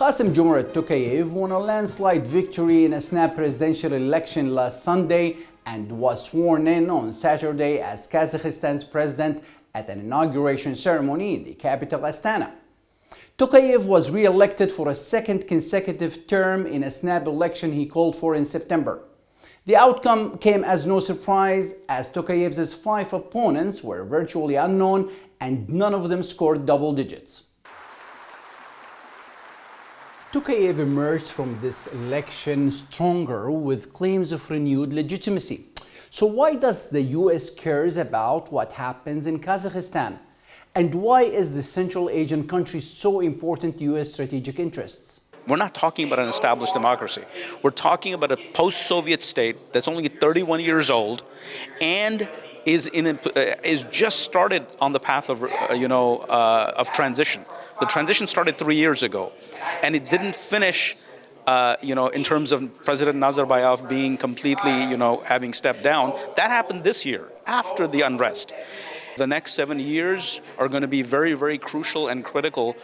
Qasim Tokayev won a landslide victory in a snap presidential election last Sunday and was sworn in on Saturday as Kazakhstan's president at an inauguration ceremony in the capital Astana. Tokayev was re-elected for a second consecutive term in a snap election he called for in September. The outcome came as no surprise, as Tokayev's 5 opponents were virtually unknown and none of them scored double digits. Tokayev emerged from this election stronger with claims of renewed legitimacy. So why does the US cares about what happens in Kazakhstan? And why is the Central Asian country so important to US strategic interests? We're not talking about an established democracy. We're talking about a post-Soviet state that's only 31 years old and is just started on the path of transition. The transition started 3 years ago, and it didn't finish, in terms of President Nazarbayev being completely, having stepped down. That happened this year, after the unrest. The next 7 years are going to be very, very crucial and critical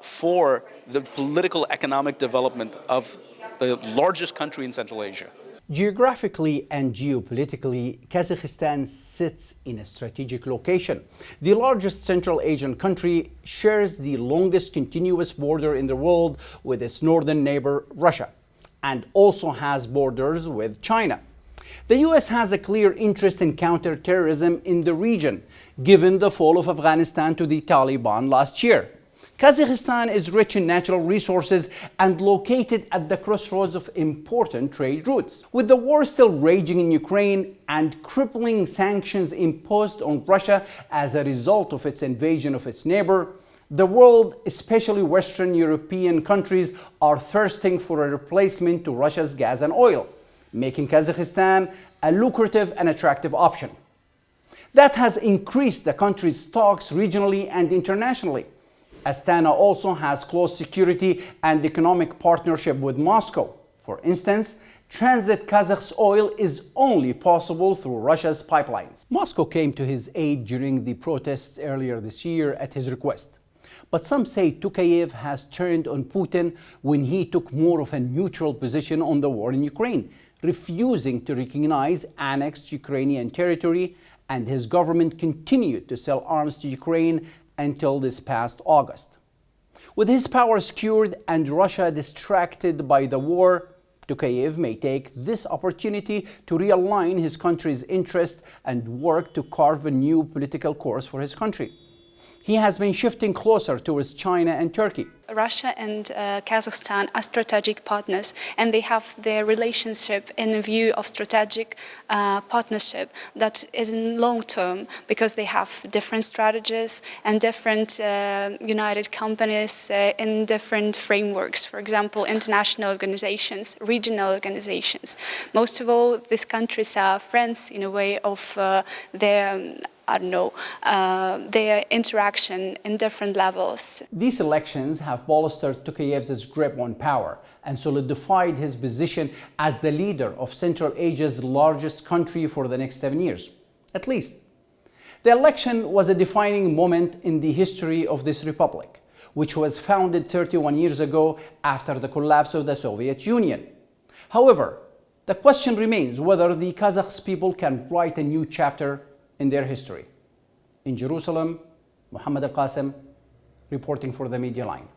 for the political economic development of the largest country in Central Asia. Geographically and geopolitically, Kazakhstan sits in a strategic location. The largest Central Asian country shares the longest continuous border in the world with its northern neighbor, Russia, and also has borders with China. The US has a clear interest in counterterrorism in the region, given the fall of Afghanistan to the Taliban last year. Kazakhstan is rich in natural resources and located at the crossroads of important trade routes. With the war still raging in Ukraine and crippling sanctions imposed on Russia as a result of its invasion of its neighbor, the world, especially Western European countries, are thirsting for a replacement to Russia's gas and oil, making Kazakhstan a lucrative and attractive option. That has increased the country's stocks regionally and internationally. Astana also has close security and economic partnership with Moscow. For instance, transit Kazakh's oil is only possible through Russia's pipelines. Moscow came to his aid during the protests earlier this year at his request. But some say Tokayev has turned on Putin when he took more of a neutral position on the war in Ukraine, refusing to recognize annexed Ukrainian territory, and his government continued to sell arms to Ukraine until this past August. With his power secured and Russia distracted by the war, Tokayev may take this opportunity to realign his country's interests and work to carve a new political course for his country. He has been shifting closer towards China and Turkey. Russia and Kazakhstan are strategic partners, and they have their relationship in view of strategic partnership that is in long term, because they have different strategies and different united companies in different frameworks. For example, international organizations, regional organizations. Most of all, these countries are friends in a way of their interaction in different levels. These elections have bolstered Tokayev's grip on power and solidified his position as the leader of Central Asia's largest country for the next 7 years, at least. The election was a defining moment in the history of this republic, which was founded 31 years ago after the collapse of the Soviet Union. However, the question remains whether the Kazakh people can write a new chapter in their history. In Jerusalem, Mohammed Al-Qasim, reporting for the Media Line.